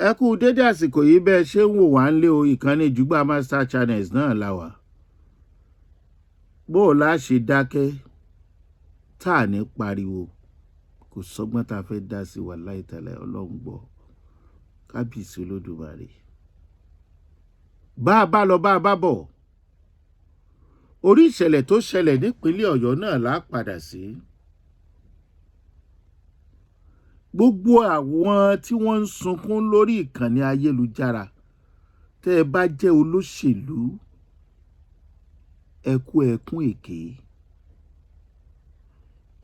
ẹ kú dédé àsìkò yìí bẹ́ẹ̀ ṣé ń wò wá ń lé o ìkànnì Jùgbà Master Channels náà la wà. bó o lá ṣe dákẹ́ tá à ní pariwo kò sọ́gbọ́n tá a fẹ́ dá sí wa láìtẹ̀lẹ̀ ọlọ́run gbọ́ kábíyèsí olódùmarè. bá a bá lọ bá a bá bọ̀ orí ìṣẹ̀lẹ̀ tó ṣẹlẹ̀ nípínlẹ̀ Ọ̀yọ́ náà là á padà sí. gbogbo àwọn tí wọ́n ń sunkún lórí ìkànnì ayélujára tẹ́ ẹ bá jẹ́ olóṣèlú ẹkún èké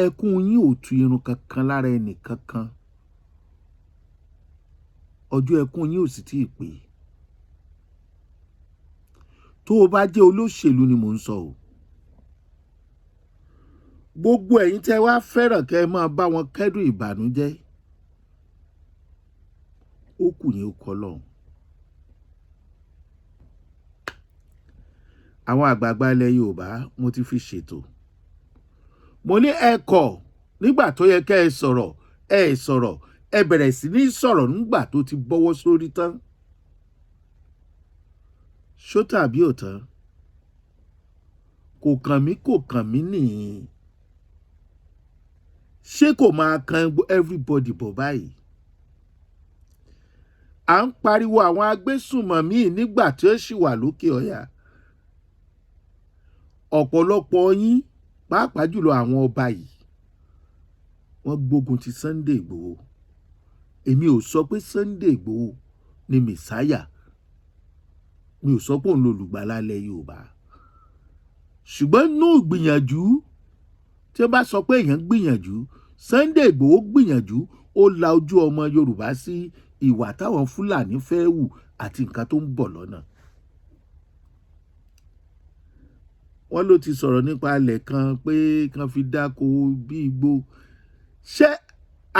ẹkún yín ò tu irun kankan lára ẹnì kankan ọjọ́ ẹkún yín ò sì tí ì pé. tó o bá jẹ́ olóṣèlú ni mò ń sọ o. gbogbo ẹ̀yin tẹ́ wá fẹ́ràn kẹ́ ẹ máa bá wọn kẹ́dùn ìbànújẹ́ ó kù yín ó kọ́ lọ́hùn. àwọn àgbààgbà ilẹ̀ Yorùbá mo ti fi ṣètò mo ní ẹ kọ̀ nígbà tó yẹ kẹ́ ẹ sọ̀rọ̀ ẹ bẹ̀rẹ̀ sí ní sọ̀rọ̀ nígbà tó ti bọ́wọ́ sórí tán. ṣó tàbí ò tán kò kàn mí nìyí ṣé kò máa kan everybody bọ̀ báyìí. à ń pariwo àwọn agbésùnmọ̀mí nígbà tí ó ṣì wà lókè ọ̀yà. ọ̀pọ̀lọpọ̀ yín pàápàá jùlọ àwọn ọba yìí wọ́n gbógun ti Sunday Igboho. èmi ò sọ pé Sunday Igboho ni mẹ̀sáyà, mi ò sọ pé òun lolùgbàlà ilẹ̀ Yorùbá, ṣùgbọ́n nínú gbìyànjú tí wọ́n bá sọ pé èèyàn gbìyànjú, Sunday Igboho gbìyànjú ó la ojú ọmọ Yorùbá sí ìwà táwọn Fúlàní fẹ́ hù àti nǹkan tó ń bọ̀ lọ́nà. wọ́n ló ti sọ̀rọ̀ nípa ilẹ̀ kan pé kan fi dáko bí igbó. ṣé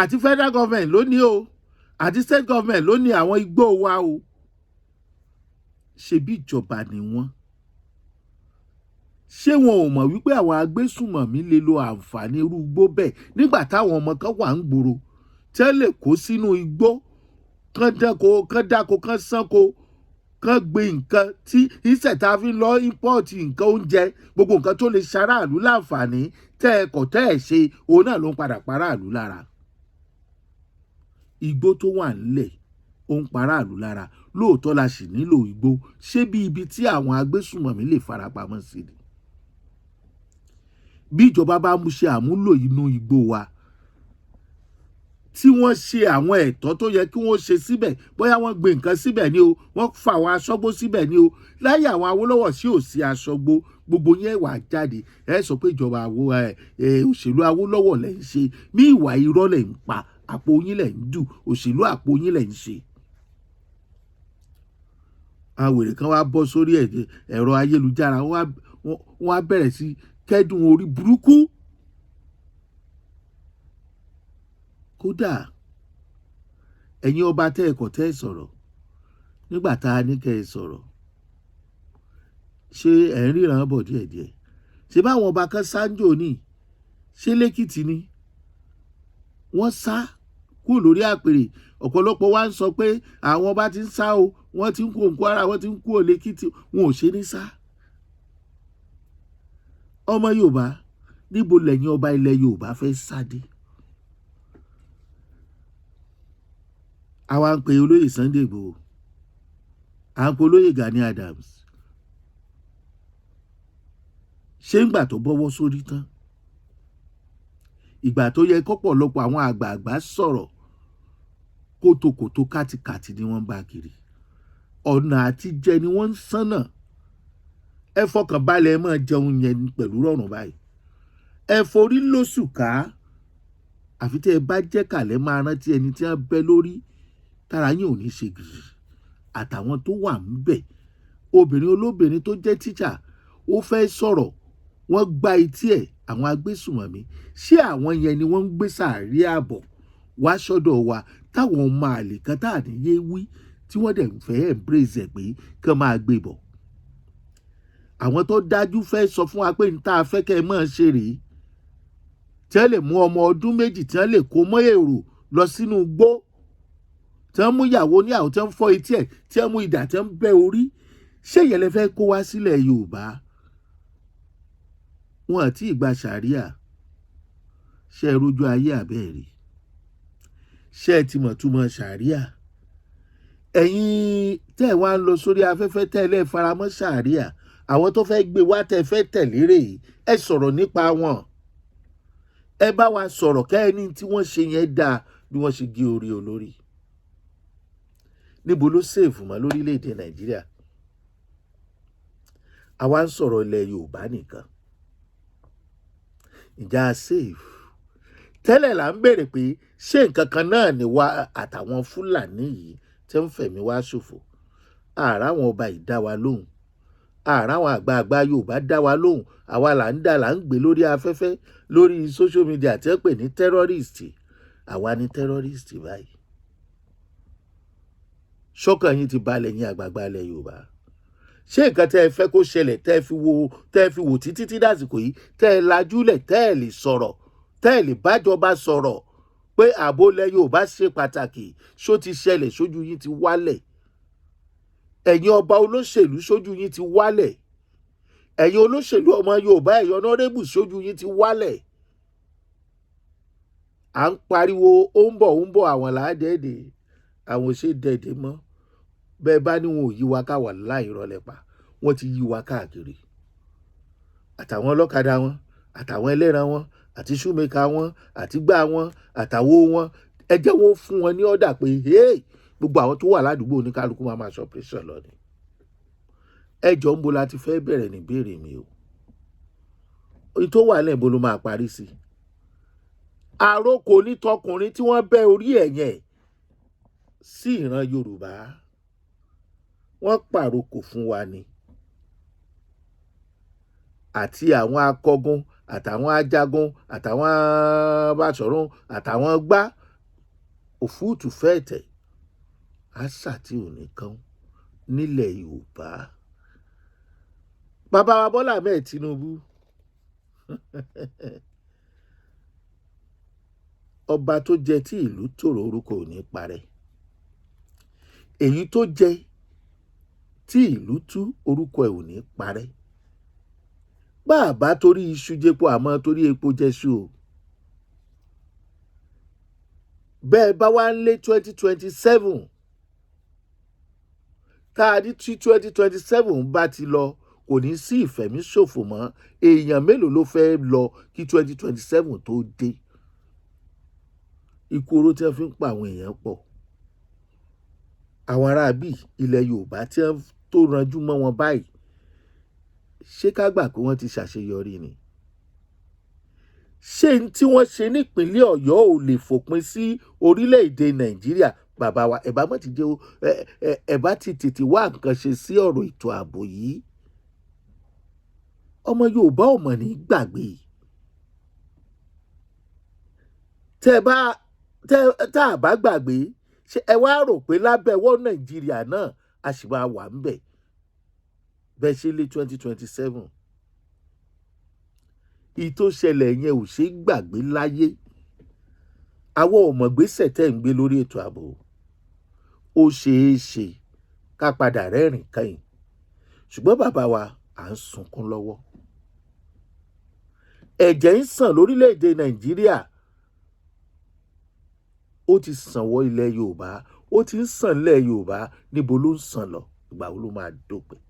àti federal government ló ní o àti state government ló ní àwọn igbó wa o. ṣebí ìjọba ni wọ́n. ṣé wọn ò mọ̀ wípé àwọn agbésùnmọ̀mí lè lo àǹfààní irú igbó bẹ́ẹ̀ nígbà táwọn ọmọ kan wà ń gbòòrò tẹ́ lè kó sínú igbó kán dáko kán sánko kán gbin nǹkan tí ìṣẹ̀ta fi lọ ímpọ́ọ̀tì nǹkan oúnjẹ gbogbo nǹkan tó lè ṣaráàlú láǹfààní tẹ́ ẹ kọ̀ tẹ́ ẹ ṣe òun náà ló ń padà paráàlú lára. igbó tó wà nílẹ̀ ó ń paráàlú lára lóòótọ́ la sì nílò igbó ṣé bí ibi tí àwọn agbésùnmọ̀mí lè farapamọ́ sí ni. bí ìjọba bá mú ṣe àmúlò inú igbó wa tí wọ́n ṣe àwọn ẹ̀tọ́ tó yẹ kí wọ́n ṣe síbẹ̀ bóyá wọ́n gbé nǹkan síbẹ̀ ni o wọ́n fa àwọn aṣọ́gbó síbẹ̀ ni o láyé àwọn Awólọ́wọ̀ sí ò sí aṣọ́gbó gbogbo yẹn wà jáde ẹ sọ pé ìjọba òṣèlú Awólọ́wọ̀ lẹ̀ ń ṣe bí ìwà irọ́ lẹ̀ ń pa àpò yín lẹ̀ ń dù òṣèlú àpò yín lẹ̀ ń ṣe. àwèrè kan wá bọ́ sórí ẹ̀rọ ayélujára wọ́n á bẹ̀rẹ̀ sí kẹ́dùn orí burúkú. kódà ẹ̀yin ọba tẹ́ ẹ̀kọ́ tẹ́ ẹ sọ̀rọ̀ nígbà tá a ní kẹ́ ẹ sọ̀rọ̀ ṣé ẹ̀ ń ríran bọ̀ díẹ̀díẹ̀ ṣé báwọn ọba kan sáńjò ní ṣé lẹ́kìtì ni wọ́n sá kúrò lórí àpèrè. ọ̀pọ̀lọpọ̀ wa ń sọ pé àwọn ọba ti ń sá o wọ́n ti ń kó nǹkan ara wọ́n ti ń kúrò lẹ́kìtì wọn ò ṣe ní sá. ọmọ Yorùbá níbo lẹ́yìn ọba ilẹ̀ Yorùbá fẹ́ sáde. àwa ń pe olóyè Sunday Igboho à ń pe olóyè Gani Adams ṣé ńgbà tó bọ́wọ́ sórí tán ìgbà tó yẹ kọ́pọ̀lọpọ̀ àwọn àgbààgbà sọ̀rọ̀ kótókótó kátikàti ni wọ́n bá kiri ọ̀nà àtijẹ ni wọ́n ń sánà. ẹ fọkàn balẹ̀ ẹ máa jẹun yẹn pẹ̀lú rọrùn báyìí ẹ forí lóṣù ká àfi tẹ́ ẹ bá jẹ́ kàlẹ́ máa rántí ẹni tí wọ́n bẹ́ lórí tára yín ò ní ṣe gírì àtàwọn tó wà níbẹ̀. obìnrin olóbìnrin tó jẹ́ tíṣà ó fẹ́ sọ̀rọ̀ wọ́n gba etí ẹ̀ àwọn agbésùnmọ̀mí ṣé àwọn yẹn ni wọ́n ń gbé sàárì ààbọ̀ wá sọ́dọ̀ wa táwọn ọmọ àlè kan tá à ní yé wí tí wọ́n dẹ̀ ń fẹ́ embrace ẹ̀ pé kán máa gbé bọ̀. àwọn tó dájú fẹ́ sọ fún wa pé ní tá a fẹ́ kẹ́ ẹ máa ṣe rèé tí wọ́n lè mú ọmọ ọdún méjì tí wọ́n lè kó mọ́ èrò lọ sínú igbó tí wọ́n mú ìyàwó níyàwó tí wọ́n fọ́ etí ẹ̀ tí wọ́n mú idà tí wọ́n bẹ́ orí ṣé ìyẹn lẹ fẹ́ kó wá sílẹ̀ Yorùbá wọn àti ìgbà ṣàríà ṣe é rójú ayé àbẹ́ẹ̀rí ṣé ẹ ti mọ̀ túmọ̀ ṣàríà ẹ̀yin tẹ́ ẹ̀ wá ń lọ sórí afẹ́fẹ́ tẹ́lẹ̀ faramọ́ ṣàríà àwọn tó fẹ́ gbé wá tẹ́ fẹ́ tẹ̀lé rè ẹ sọ̀rọ̀ nípa wọn ẹ bá wa sọ̀rọ̀ kẹ́ẹ̀ni tí wọ́n ṣe yẹn dáa bí wọ́n ṣe gé orí olórí níbo ló sèfù mọ́ lórílẹ̀‐èdè Nàìjíríà àwa ń sọ̀rọ̀ ilẹ̀ Yorùbá nìkan ìjà sèfù tẹ́lẹ̀ là ń béèrè pé ṣé nǹkan kan náà ni wá àtàwọn Fúlàní yìí tí ń fẹ̀mí wá ṣòfò ààrá àwọn ọba yìí dá wa lóhùn ààrá àwọn àgbààgbà Yorùbá dá wa lóhùn àwa là ń gbé lórí afẹ́fẹ́ lórí social media tí wọ́n pè ní tẹ́rọ́rìstì àwa ní tẹ́rọ́rìstì báyìí ṣọ́kàn yín ti balẹ̀ yín àgbààgbà ilẹ̀ Yorùbá ṣé nǹkan tẹ́ ẹ fẹ́ kó ṣẹlẹ̀ tẹ́ ẹ fi wò títí tí dásìkò yìí tẹ́ ẹ lajúlẹ̀ tẹ́ ẹ lè sọ̀rọ̀ tẹ́ ẹ lè bájọba sọ̀rọ̀ pé ààbò ilẹ̀ Yorùbá ṣe pàtàkì ṣó ti ṣẹlẹ̀ sójú yín ti wálẹ̀ ẹ̀yin ọba olóṣèlú sójú yín ti wálẹ̀ ẹ̀yin olóṣèlú ọmọ Yorùbá ẹ̀yin ọ̀nàrẹ́bù sójú yín ti wálẹ̀ à ń pariwo ó ń bọ̀ àwọn làádẹ́ẹ̀dẹ́ àwọn ò ṣe dẹ̀dẹ̀ mọ́ bẹ́ẹ̀ bá ní wọn ò yí wa ká wà láì rọlẹ̀ pa wọ́n ti yí wa káàkiri àtàwọn ọlọ́kadà wọn àtàwọn ẹlẹ́ran wọn àti ṣúmẹ́ka wọn àti gbá wọn àtàwọ̀ wọn ẹ jẹ́ wọ́n fún wọn ní ọ̀dà pé gbogbo àwọn tó wà ládùúgbò oníkálukú máa ṣe operation lọ ni ẹjọ́ ń bo la ti fẹ́ bẹ̀rẹ̀ ní béèrè mi o oyin tó wà lẹ́ẹ̀bó ló máa parí sí àròkò nítọkùnrin tí wọ́n bẹ́ orí ẹ̀yẹn sí ìran Yorùbá wọ́n pàrokò fún wa ni àti àwọn akọgun àtàwọn ajagun àtàwọn Báṣọ̀run àtàwọn gbá òfúùtù fẹ́ẹ̀tẹ̀ àṣà tí ò ní kán nílẹ̀ Yorùbá bàbá wa Bọ́lá Ahmed Tinubu ọba tó jẹ tí ìlú tòrò orúkọ ò ní parẹ́ èyí tó jẹ tí ìlú tú orúkọ ẹ̀ ò ní parẹ́ bá a bá torí iṣu jẹpo àmọ́ torí epo jẹṣu o bẹ́ẹ̀ bá wá ń lé 2027 tá a ní tí 2027 bá ti lọ kò ní sí ìfẹ̀míṣòfò mọ́ èèyàn mélòó ló fẹ́ lọ kí 2027 tó dé ikú oró tí wọ́n fi ń pa àwọn èèyàn pọ̀ àwọn aráabí ilẹ̀ Yorùbá tí wọ́n tó ranjú mọ́ wọn báyìí ṣé ká gbà pé wọ́n ti ṣàṣeyọrí ni ṣé n tí wọ́n ṣe nípínlẹ̀ Ọ̀yọ́ ò lè fòpin sí orílẹ̀-èdè Nàìjíríà bàbá wa ẹ̀bá mọ̀ ti jẹ́ ẹ̀bá ti tètè wá nǹkan ṣe sí ọ̀rọ̀ ètò ààbò yìí ọmọ Yorùbá ò mọ̀ ní gbàgbé tá a bá gbàgbé ṣé ẹ wá rò pé lábẹ́wọ́ Nàìjíríà náà a sì máa wà ń bẹ̀ bẹ́ẹ̀ ṣe lé 2027 ìtò ṣẹlẹ̀ yẹn ò ṣe gbàgbé láyé àwọn ọmọgbésẹ̀ tẹ́ ń gbé lórí ètò ààbò ó ṣeé ṣe ká padà rẹ́rìn kẹ́yìn ṣùgbọ́n bàbá wa à ń sunkún lọ́wọ́ ẹ̀jẹ̀ ń sàn lórílẹ̀‐èdè Nàìjíríà ó ti sàn wọ ilẹ̀ Yorùbá ó ti ń sàn lẹ̀ Yorùbá níbo ló ń sàn lọ ìgbà wo ló máa dópin.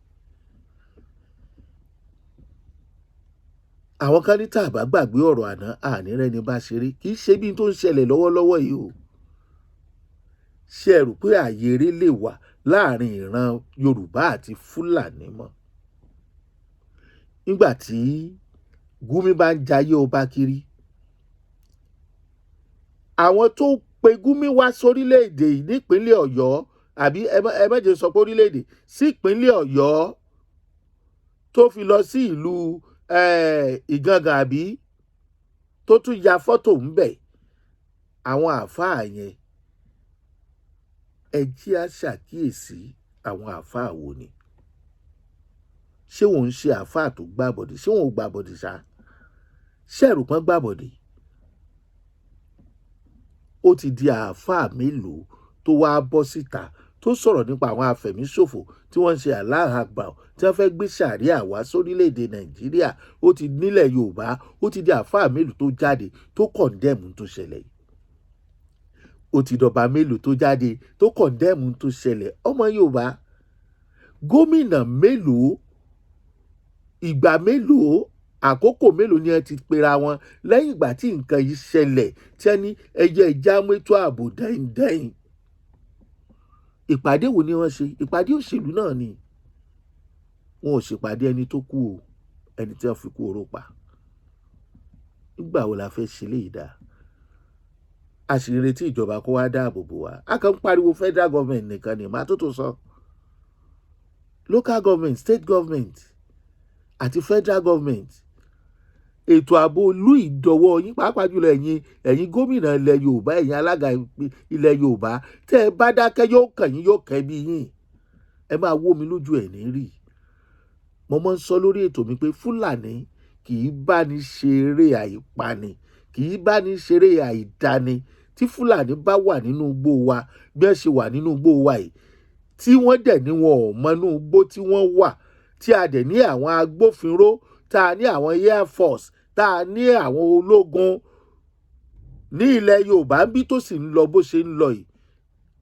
àwọn kan ní tá a bá gbàgbé ọ̀rọ̀ àná ànírẹ́ni bá ṣeré kì í ṣe bí tó ń ṣẹlẹ̀ lọ́wọ́lọ́wọ́ yìí o ṣe é rò pé ààyè eré lè wà láàrin ìran Yorùbá àti Fúlàní mọ́ nígbà tí Gúmi bá ń jayé ọba kiri àwọn tó pe Gúmi wá sórílẹ̀-èdè yìí nípínlẹ̀ Ọ̀yọ́ àbí ẹ má jẹ́ sọ pé orílẹ̀-èdè sí ìpínlẹ̀ Ọ̀yọ́ tó fi lọ sí ìlú Ìgangan àbí tó tún ya fọ́tò ń bẹ̀ àwọn àáfàá yẹn ẹ jẹ́ á ṣàkíyèsí àwọn àáfàá wo ni ṣé wọ́n ń ṣe àáfàá tó gbàbọ̀dé ṣé wọ́n ò gbàbọ̀dé ṣá ṣẹ́ẹ̀rù kan gbàbọ̀dé ó ti di àáfàá mélòó tó wá bọ́ síta tó sọ̀rọ̀ nípa àwọn afẹ̀míṣòfò tí wọ́n ń ṣe Allahu Akbar tí wọ́n fẹ́ gbé sàríà wá sórílẹ̀‐èdè Nàìjíríà. Ó ti nílẹ̀ Yorùbá, ó ti di àfáà mélòó tó jáde tó kọ̀ǹdẹ́mù tó ṣẹlẹ̀ yìí. Ó ti dọ̀bà mélòó tó jáde tó kọ̀ǹdẹ́mù tó ṣẹlẹ̀. Ọmọ Yorùbá, gómìnà mélòó, ìgbà mélòó, àkókò mélòó ni ẹ ti pera wọn lẹ́yìn ìgbà tí nǹkan yìí ṣẹlẹ̀ tí ẹ ní ẹjẹ́ ìjà mẹ́tò ààbò dẹ́yìndẹ́yìn. Ìpàdé wo ni wọ́n ṣe? Ìpàdé òṣèlú náà ni. Wọn ò ṣèpàdé ẹni tó kú o, ẹni tí wọ́n fi kú oró pa. Nígbà wo la fẹ́ ṣe léyìí dá? A sì ń retí ìjọba kó wá dáàbò bò wá. A kàn ń pariwo federal government nìkan ni màá tó sọ. Local government, state government àti federal government. Ètò ààbò ìlú ìdọ̀wọ́ yín, pàápàá jùlọ ẹ̀yin gómìnà ilẹ̀ Yorùbá, ẹ̀yin alága ilẹ̀ Yorùbá. Tẹ́ ẹ bá dákẹ́ yóò kàn yín, yóò kẹ́ bí yín. Ẹ máa wó mi lójú ẹ̀ ní rí. Mo máa ń sọ lórí ètò mi pé Fúlàní kì í bá ní ṣeré àìpani, kì í bá ní ṣeré àìdáni. Tí Fúlàní bá wà nínú igbó wa bí wọ́n ṣe wà nínú igbó wa yìí, tí wọ́n dẹ̀ ní wọn ò mọ inú igbó tí wọ́n wà, tí a dẹ̀ ní àwọn agbófinró, tá a ní àwọn Air Force, tá a ní àwọn ológun ní ilẹ̀ Yorùbá bí tó sì ń lọ bó ṣe ń lọ yìí.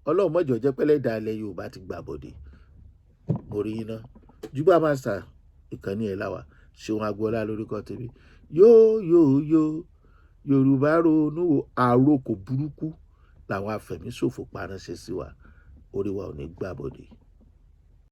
Ọlọ́run mọ́jọ jẹ́ pẹ́lẹ́dà ilẹ̀ Yorùbá ti gbà bọ̀dẹ̀. Orí iná Jùbà Master ìkànnì ẹ̀ láwà. Ṣeun Agboola lórúkọ tèmi. Yóò Yorùbá ronú àròkò burúkú làwọn afẹ̀míṣòfò paránṣẹ́ sí wa. Orí wa ò ní gbà bọ̀dẹ̀.